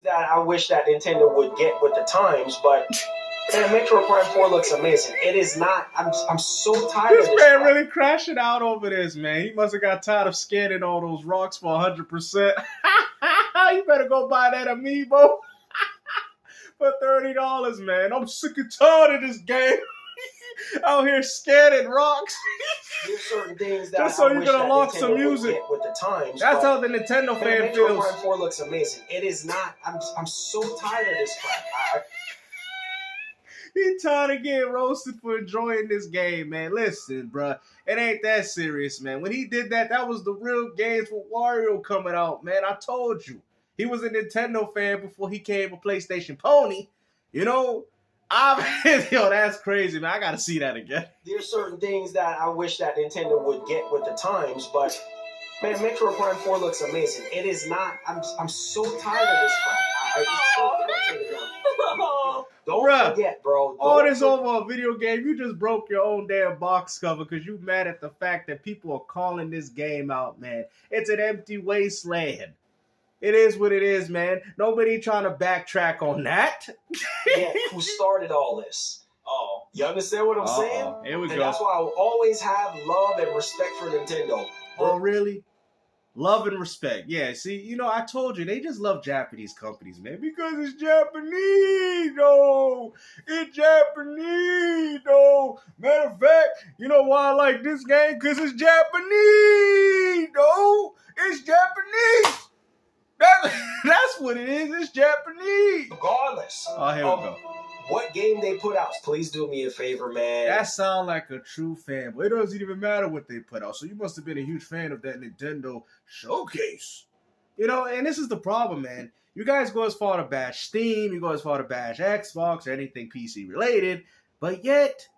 that I wish that Nintendo would get with the times, but man, Metroid Prime 4 looks amazing. It is not. I'm so tired of this. This man really crashing out over this, man. He must have got tired of scanning all those rocks for 100%. You better go buy that amiibo for $30, man. I'm sick and tired of this game. Out here scanning rocks. There's certain things that just so I you wish can that unlock Nintendo some would music. get with the times. That's how the Nintendo fan Metroid feels. Prime 4 looks amazing. It is not. I'm so tired of this crap. He tired of getting roasted for enjoying this game, man. Listen, bruh, it ain't that serious, man. When he did that, that was the real games with Wario coming out, man. I told you. He was a Nintendo fan before he came a PlayStation pony. You know, yo, that's crazy, man. I gotta see that again. There's certain things that I wish that Nintendo would get with the times, but man, Metroid Prime 4 looks amazing. It is not. I'm so tired of this crap. I'm so irritated now. Don't forget, bro. All this over a video game. You just broke your own damn box cover because you mad at the fact that people are calling this game out, man. It's an empty wasteland. It is what it is, man. Nobody trying to backtrack on that. Yeah, who started all this? Oh, you understand what I'm saying? Here we go. And that's why I will always have love and respect for Nintendo. Oh, really? Love and respect. Yeah, see, you know, I told you, they just love Japanese companies, man, because it's Japanese, though. It's Japanese, though. Matter of fact, you know why I like this game? Because it's Japanese, though. It's Japanese. That's what it is. It's Japanese. Regardless here we go. What game they put out, please do me a favor, man. That sounds like a true fan, but it doesn't even matter what they put out. So you must have been a huge fan of that Nintendo showcase. You know, and this is the problem, man. You guys go as far to bash Steam, you go as far to bash Xbox or anything PC related, but yet,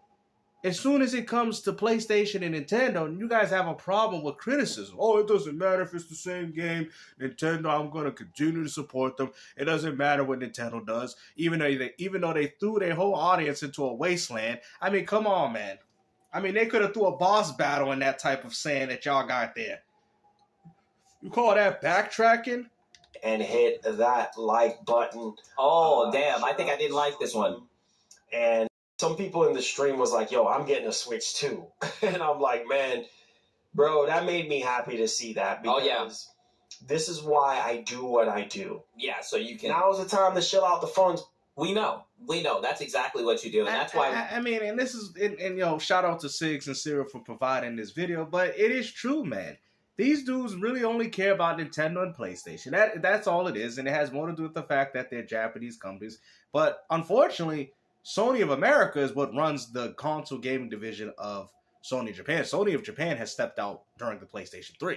as soon as it comes to PlayStation and Nintendo, you guys have a problem with criticism. Oh, it doesn't matter if it's the same game. Nintendo, I'm going to continue to support them. It doesn't matter what Nintendo does, even though they threw their whole audience into a wasteland. I mean, come on, man. I mean, they could have threw a boss battle in that type of sand that y'all got there. You call that backtracking? And hit that like button. Oh, damn. I think I didn't like this one. And some people in the stream was like, yo, I'm getting a Switch too. And I'm like, man, bro, that made me happy to see that. Because this is why I do what I do. Yeah, so you can... Now's the time to chill out the phones. We know. That's exactly what you do. And that's why... I mean, and this is... And yo, shout out to Sigs and Cyril for providing this video. But it is true, man. These dudes really only care about Nintendo and PlayStation. That's all it is. And it has more to do with the fact that they're Japanese companies. But unfortunately... Sony of America is what runs the console gaming division of Sony Japan. Sony of Japan has stepped out during the PlayStation 3.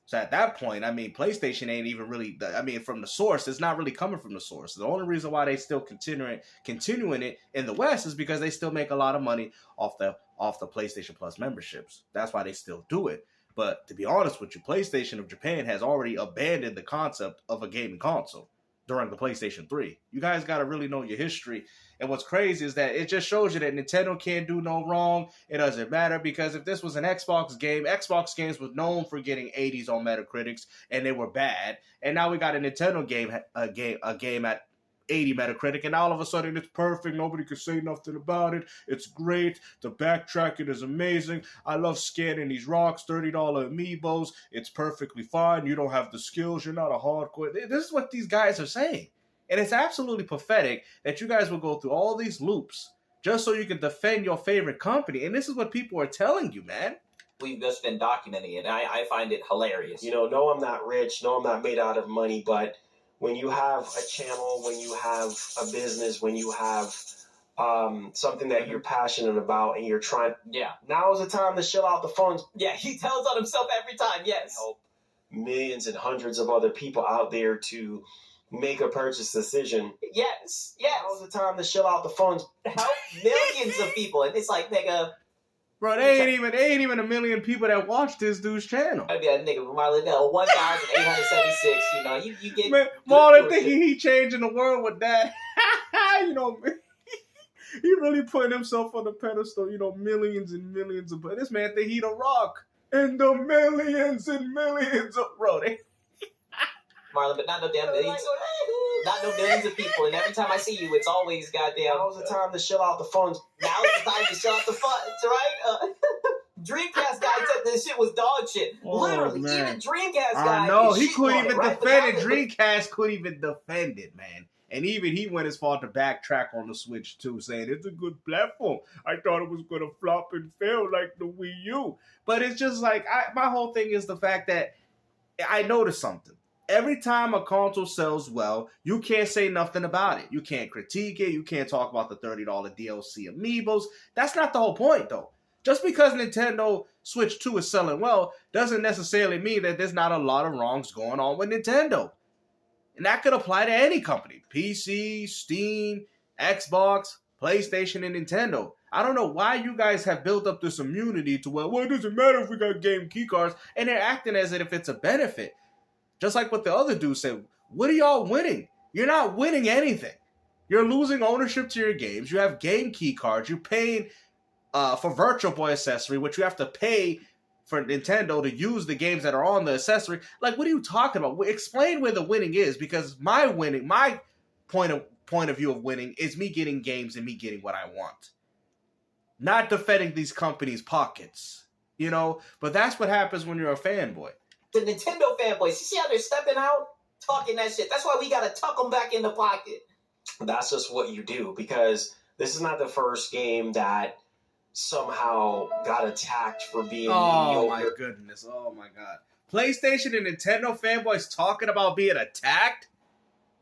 So at that point, I mean, PlayStation ain't even really, from the source, it's not really coming from the source. The only reason why they still continuing it in the West is because they still make a lot of money off the PlayStation Plus memberships. That's why they still do it. But to be honest with you, PlayStation of Japan has already abandoned the concept of a gaming console during the PlayStation 3. You guys got to really know your history. And what's crazy is that it just shows you that Nintendo can't do no wrong. It doesn't matter, because if this was an Xbox game, Xbox games were known for getting 80s on Metacritics, and they were bad. And now we got a Nintendo game, a game at 80 Metacritic, and all of a sudden it's perfect. Nobody can say nothing about it. It's great. The backtracking is amazing. I love scanning these rocks, $30 amiibos. It's perfectly fine. You don't have the skills. You're not a hardcore. This is what these guys are saying. And it's absolutely pathetic that you guys will go through all these loops just so you can defend your favorite company. And this is what people are telling you, man. We've just been documenting it. I find it hilarious. You know, no, I'm not rich. No, I'm not made out of money. But when you have a channel, when you have a business, when you have something that you're passionate about and you're trying... Yeah. Now is the time to chill out the phones. Yeah, he tells on himself every time, yes. Help millions and hundreds of other people out there to... make a purchase decision. Yes. Now's the time to chill out the phones. Help millions of people, and it's like, nigga. Bro, they ain't even a million people that watch this dude's channel. I'd be a nigga from Marlon, 1,876. You know, you get. Man, Marlon thinking he changing the world with that. You know, he really putting himself on the pedestal. You know, millions and millions of. This man think he the Rock, and the millions and millions of bro. Marlon, but not no damn millions. Not no millions of people. And every time I see you, it's always goddamn. Now's the time to shell out the funds. Now's the time to shell out the funds, right? Dreamcast guy said this shit was dog shit. Literally, man. even Dreamcast guy. I know, he shitting couldn't on even right? defend it. Dreamcast couldn't even defend it, man. And even he went as far to backtrack on the Switch too, saying it's a good platform. I thought it was going to flop and fail like the Wii U. But it's just like, my whole thing is the fact that I noticed something. Every time a console sells well, you can't say nothing about it. You can't critique it. You can't talk about the $30 DLC amiibos. That's not the whole point, though. Just because Nintendo Switch 2 is selling well doesn't necessarily mean that there's not a lot of wrongs going on with Nintendo. And that could apply to any company. PC, Steam, Xbox, PlayStation, and Nintendo. I don't know why you guys have built up this immunity to, well, it doesn't matter if we got game keycards, and they're acting as if it's a benefit. Just like what the other dude said, what are y'all winning? You're not winning anything. You're losing ownership to your games. You have game keycards. You're paying for Virtual Boy accessory, which you have to pay for Nintendo to use the games that are on the accessory. Like, what are you talking about? Explain where the winning is, because my point of view of winning is me getting games and me getting what I want. Not defending these companies' pockets, you know? But that's what happens when you're a fanboy. The Nintendo fanboys, you see how they're stepping out? Talking that shit. That's why we gotta tuck them back in the pocket. That's just what you do, because this is not the first game that somehow got attacked for being mediocre. My goodness. Oh my god. PlayStation and Nintendo fanboys talking about being attacked?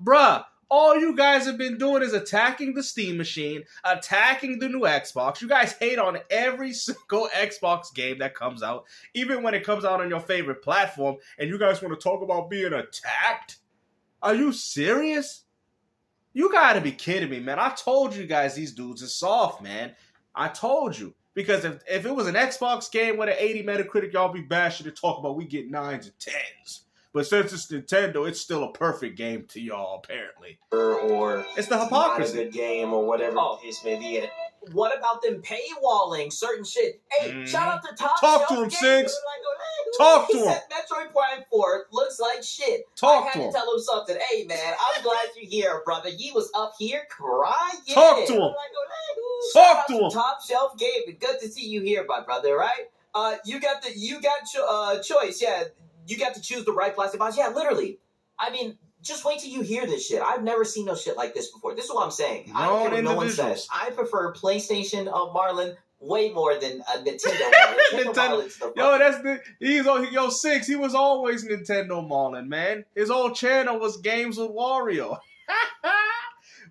Bruh, all you guys have been doing is attacking the Steam machine, attacking the new Xbox. You guys hate on every single Xbox game that comes out, even when it comes out on your favorite platform, and you guys want to talk about being attacked? Are you serious? You gotta be kidding me, man. I told you guys these dudes are soft, man. I told you. Because if it was an Xbox game with an 80 Metacritic, y'all be bashing and talk about we get 9s and 10s. But since it's Nintendo, it's still a perfect game to y'all, apparently. Or it's the hypocrisy. Not a good game or whatever the case may be. What about them paywalling certain shit? Hey, shout out to Top Talk Shelf to him, Games. Six. Talk to He him. said Metroid Prime 4 looks like shit. Talk I to had him. to tell him something. Hey, man, I'm glad you're here, brother. You was up here crying. Talk to him. Shout Talk out to him. Top Shelf Gaming. Good to see you here, my brother, right? You got choice, yeah. You got to choose the right plastic box. Yeah, literally. I mean, just wait till you hear this shit. I've never seen no shit like this before. This is what I'm saying. I don't care what no one says. I prefer PlayStation Marlon way more than Nintendo Marlon. Yo, Six, he was always Nintendo Marlon, man. His whole channel was Games with Wario.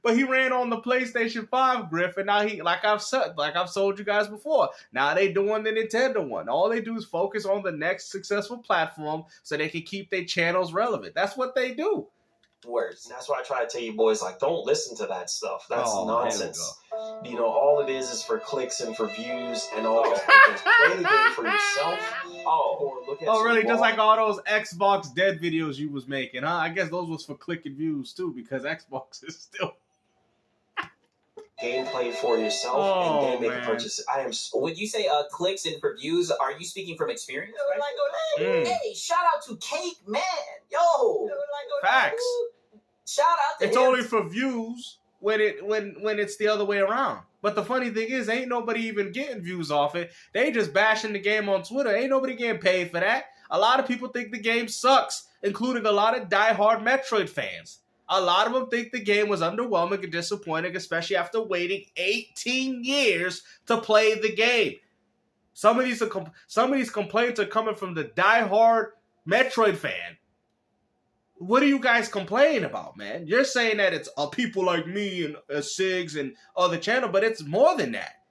But he ran on the PlayStation 5 grip, and now like I've sold you guys before. Now they doing the Nintendo one. All they do is focus on the next successful platform so they can keep their channels relevant. That's what they do. Words. And that's why I try to tell you boys, like, don't listen to that stuff. That's nonsense. You know, all it is for clicks and for views and all those things. Play the game for yourself. Or look at really? Just like all those Xbox dead videos you was making, huh? I guess those was for click and views too, because Xbox is still gameplay for yourself and then make a purchase. When you say clicks and for views, are you speaking from experience? Hey, shout out to Cake Man. Yo. Facts. Shout out to It's him. only for views when it's the other way around. But the funny thing is, ain't nobody even getting views off it. They just bashing the game on Twitter. Ain't nobody getting paid for that. A lot of people think the game sucks, including a lot of diehard Metroid fans. A lot of them think the game was underwhelming and disappointing, especially after waiting 18 years to play the game. Some of these complaints are coming from the diehard Metroid fan. What are you guys complaining about, man? You're saying that it's people like me and Sigs and other channel, but it's more than that.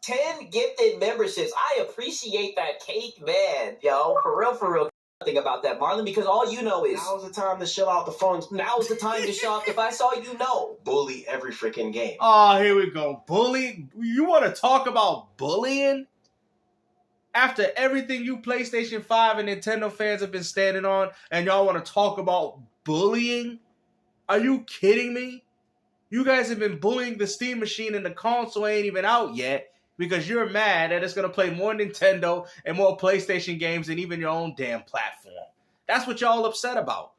10 gifted memberships. I appreciate that, Cake Man, yo. For real. Nothing about that, Marlon, because all you know is now's the time to shell out the funds. Now's the time to shell out the funds. That's all you know. Bully every freaking game. Oh, here we go. Bully? You want to talk about bullying? After everything you PlayStation 5 and Nintendo fans have been standing on, and y'all want to talk about bullying? Are you kidding me? You guys have been bullying the Steam machine, and the console ain't even out yet, because you're mad that it's going to play more Nintendo and more PlayStation games than even your own damn platform. That's what y'all upset about.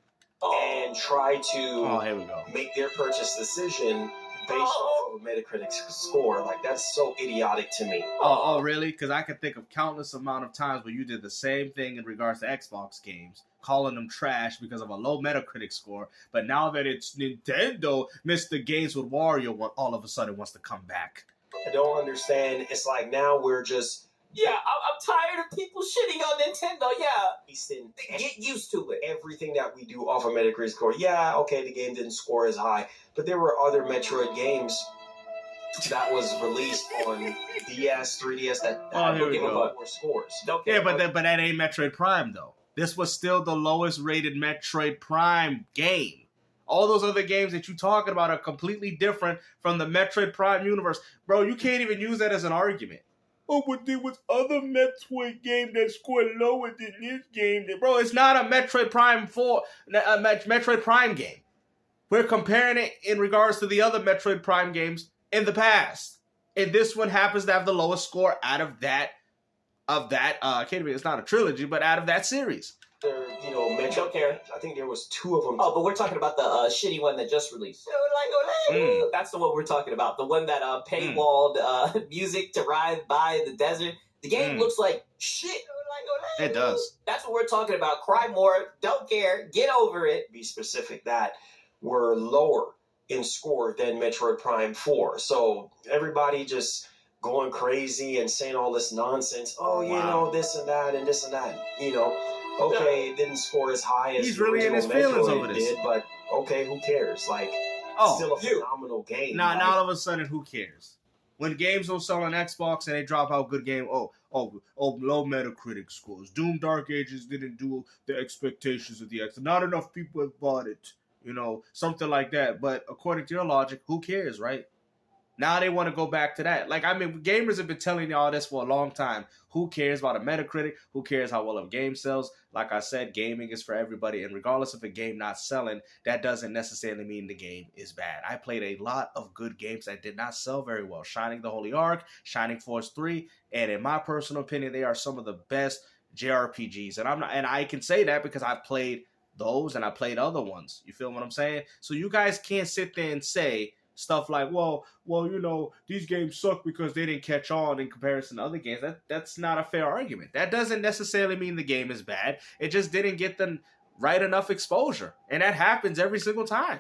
and try Oh, to here we go. make their purchase decision based off of a Metacritic score. Like, that's so idiotic to me. Oh, really? Because I can think of countless amount of times where you did the same thing in regards to Xbox games, calling them trash because of a low Metacritic score. But now that it's Nintendo, Mr. Games with Wario all of a sudden wants to come back. I don't understand. It's like now we're just... Yeah, I'm tired of people shitting on Nintendo, yeah. Basing Get used to it. everything that we do off a Metacritic score. Yeah, okay, the game didn't score as high, but there were other Metroid games that was released on DS, 3DS that here we go. More scores. Yeah, but that ain't Metroid Prime, though. This was still the lowest rated Metroid Prime game. All those other games that you're talking about are completely different from the Metroid Prime universe. Bro, you can't even use that as an argument. Oh, but there was other Metroid game that scored lower than this game. Bro, it's not a Metroid Prime Metroid Prime game. We're comparing it in regards to the other Metroid Prime games in the past. And this one happens to have the lowest score out of that, I can't even, it's not a trilogy, but out of that series. Metroid, Don't care. I think there was 2 of them. Oh, but we're talking about the shitty one that just released. That's the one we're talking about. The one that paywalled music to ride by the desert. The game looks like shit. It does. That's what we're talking about. Cry more. Don't care. Get over it. Be specific, that were lower in score than Metroid Prime 4. So everybody just going crazy and saying all this nonsense. Oh, Wow. this and that and this and that. Okay, it didn't score as high as He's the really in original his feelings Metroid over this. did, but okay, who cares? Like, still a phenomenal game. Now, like, all of a sudden, who cares? When games don't sell on Xbox and they drop out good game, low Metacritic scores. Doom Dark Ages didn't do the expectations of the X. Not enough people have bought it. Something like that. But according to your logic, who cares, right? Now they want to go back to that. Like, I mean, gamers have been telling y'all this for a long time. Who cares about a Metacritic? Who cares how well a game sells? Like I said, gaming is for everybody. And regardless of a game not selling, that doesn't necessarily mean the game is bad. I played a lot of good games that did not sell very well. Shining the Holy Ark, Shining Force 3. And in my personal opinion, they are some of the best JRPGs. And I can say that because I've played those and I played other ones. You feel what I'm saying? So you guys can't sit there and say stuff like, well, these games suck because they didn't catch on in comparison to other games. That's not a fair argument. That doesn't necessarily mean the game is bad. It just didn't get the right enough exposure. And that happens every single time.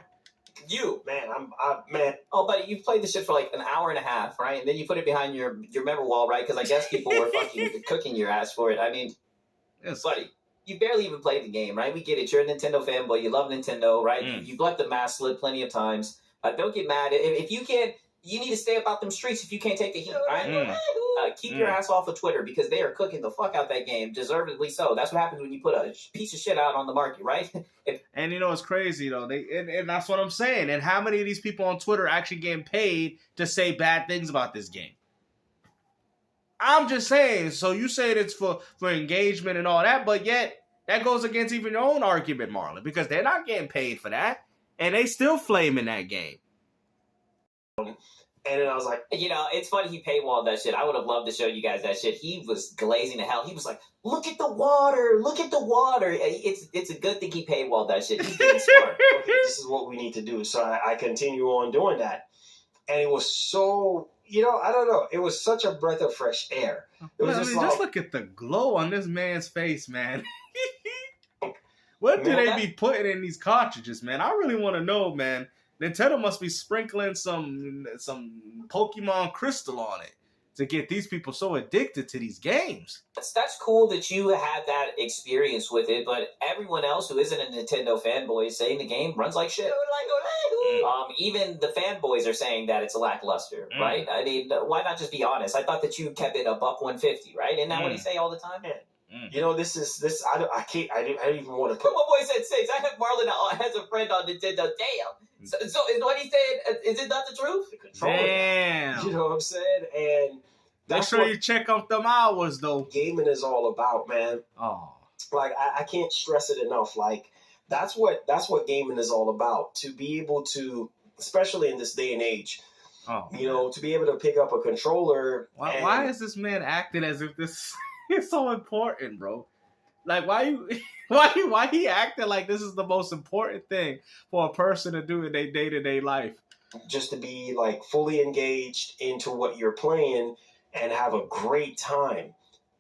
Man. Oh, buddy, you've played this shit for like an hour and a half, right? And then you put it behind your memory wall, right? Because I guess people were fucking cooking your ass for it. I mean, Yes. buddy, you barely even played the game, right? We get it. You're a Nintendo fanboy. You love Nintendo, right? You've let the mask slip plenty of times. Don't get mad. If you can't, you need to stay about them streets if you can't take the heat, right? Keep your ass off of Twitter because they are cooking the fuck out that game, deservedly so. That's what happens when you put a piece of shit out on the market, right? And it's crazy though. And that's what I'm saying. And how many of these people on Twitter are actually getting paid to say bad things about this game? I'm just saying. So you say it's for engagement and all that, but yet that goes against even your own argument, Marlon, because they're not getting paid for that. And they still flaming that game. And then I was like, it's funny he paywalled that shit. I would have loved to show you guys that shit. He was glazing to hell. He was like, look at the water. Look at the water. It's a good thing he paywalled that shit. He's getting smart. okay, this is what we need to do. So I continue on doing that. And it was so, I don't know. It was such a breath of fresh air. It was just look at the glow on this man's face, man. What do they be putting in these cartridges, man? I really want to know, man. Nintendo must be sprinkling some Pokemon Crystal on it to get these people so addicted to these games. That's cool that you had that experience with it, but everyone else who isn't a Nintendo fanboy is saying the game runs like shit. Even the fanboys are saying that it's lackluster, right? I mean, why not just be honest? I thought that you kept it $1.50, right? Isn't that what you say all the time? This. I don't even want to put. My boy said 6. I have Marlon as a friend on Nintendo. Damn. So is what he said? Is it not the truth? Damn. You know what I'm saying? And make sure you check out them hours, though. Gaming is all about, man. Oh, like I can't stress it enough. Like that's what gaming is all about. To be able to, especially in this day and age, to be able to pick up a controller. Why is this man acting as if this is so important, bro? Like, why he acting like this is the most important thing for a person to do in their day-to-day life? Just to be like fully engaged into what you're playing and have a great time.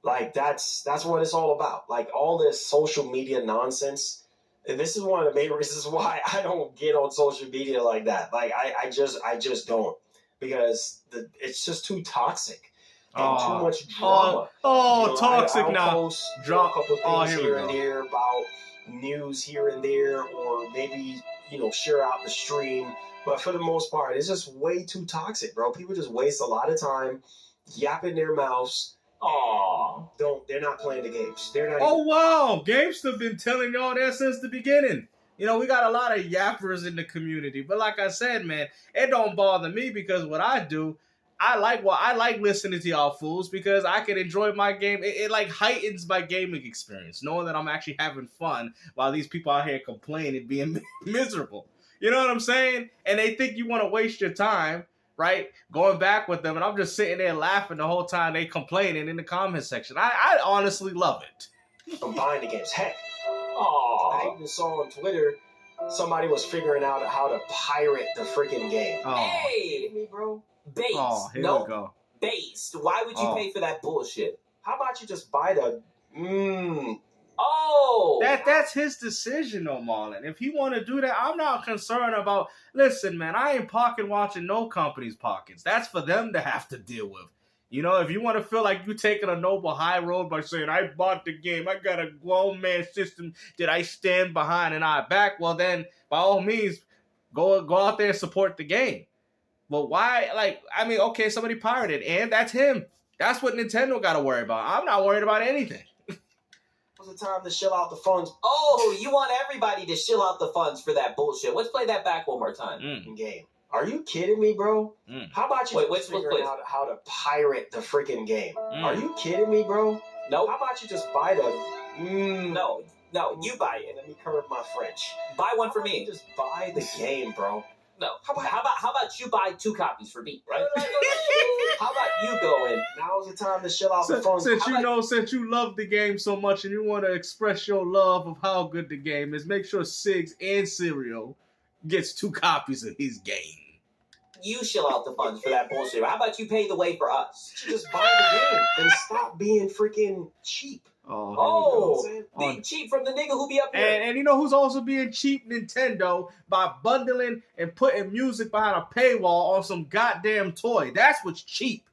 Like that's what it's all about. Like all this social media nonsense. And this is one of the main reasons why I don't get on social media like that. Like I just don't, because it's just too toxic and too much drama. Toxic I'll now. post a couple things here here and there about news here and there, or maybe share out the stream. But for the most part, it's just way too toxic, bro. People just waste a lot of time yapping their mouths. They're not playing the games. They're not. Wow, GameStop been telling y'all that since the beginning. We got a lot of yappers in the community, but like I said, man, it don't bother me because what I do, I like listening to y'all fools because I can enjoy my game. It like heightens my gaming experience, knowing that I'm actually having fun while these people out here complaining, being miserable. You know what I'm saying? And they think you want to waste your time, right? Going back with them, and I'm just sitting there laughing the whole time they complaining in the comment section. I honestly love it. I'm buying the games. Heck, I even saw on Twitter somebody was figuring out how to pirate the freaking game. Hey, me, bro. Based. Here we go. Based. Why would you pay for that bullshit? How about you just buy the? That's his decision, though, Marlon. If he want to do that, I'm not concerned about. Listen, man, I ain't pocket watching no company's pockets. That's for them to have to deal with. If you want to feel like you taking a noble high road by saying, I bought the game, I got a grown man system that I stand behind and I back, well then, by all means, go out there and support the game. But why, okay, somebody pirated, and that's him. That's what Nintendo got to worry about. I'm not worried about anything. What's the time to shill out the funds? You want everybody to shill out the funds for that bullshit. Let's play that back one more time. Game. Are you kidding me, bro? How about you figure out how to pirate the freaking game? Are you kidding me, bro? No. How about you just buy the... No, you buy it. Let me curb my French. Buy one for me. Just buy the game, bro. No. How about you buy 2 copies for me, right? How about you go in? Now's the time to shill out the funds. Since you love the game so much and you want to express your love of how good the game is, make sure Sigs and Serial gets 2 copies of his game. You shill out the funds for that bullshit. How about you pay the way for us? Just buy the game and stop being freaking cheap. Being cheap from the nigga who be up here. And you know who's also being cheap? Nintendo, by bundling and putting music behind a paywall on some goddamn toy. That's what's cheap.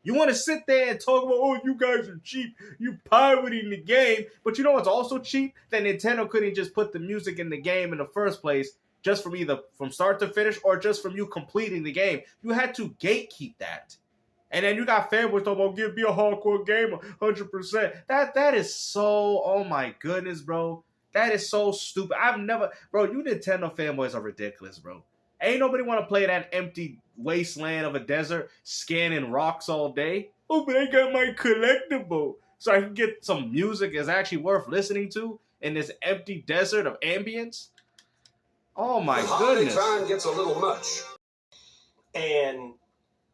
You want to sit there and talk about, you guys are cheap, you pirating the game. But you know what's also cheap? That Nintendo couldn't just put the music in the game in the first place, just from either from start to finish or just from you completing the game. You had to gatekeep that. And then you got fanboys talking about, be a hardcore gamer, 100%. That is so, oh my goodness, bro. That is so stupid. You Nintendo fanboys are ridiculous, bro. Ain't nobody want to play that empty wasteland of a desert, scanning rocks all day. Oh, but I got my collectible. So I can get some music that's actually worth listening to in this empty desert of ambience. Oh my goodness. Time gets a little much. And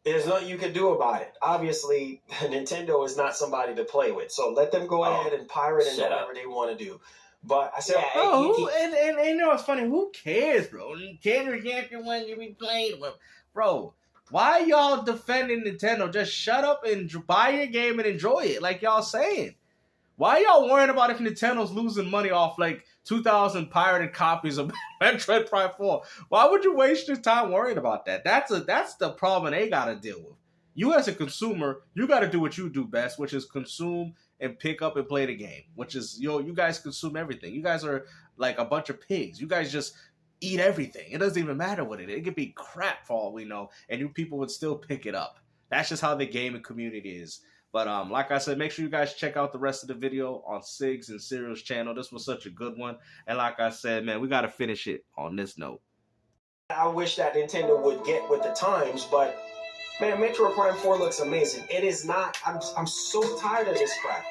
there's nothing you can do about it. Obviously, Nintendo is not somebody to play with. So let them go ahead and pirate and whatever they want to do. But I said, and you know what's funny? Who cares, bro? Nintendo's the one you be playing with. Bro, why y'all defending Nintendo? Just shut up and buy your game and enjoy it, like y'all saying. Why y'all worrying about if Nintendo's losing money off like 2,000 pirated copies of Metroid Prime 4? Why would you waste your time worrying about that? That's the problem they gotta deal with. You as a consumer, you gotta do what you do best, which is consume and pick up and play the game. Which is, you guys consume everything. You guys are like a bunch of pigs. You guys just eat everything. It doesn't even matter what it is. It could be crap for all we know, and you people would still pick it up. That's just how the gaming community is. But like I said, make sure you guys check out the rest of the video on Sigs and Serial's channel. This was such a good one. And like I said, man, we got to finish it on this note. I wish that Nintendo would get with the times, but man, Metroid Prime 4 looks amazing. It is not. I'm so tired of this crap.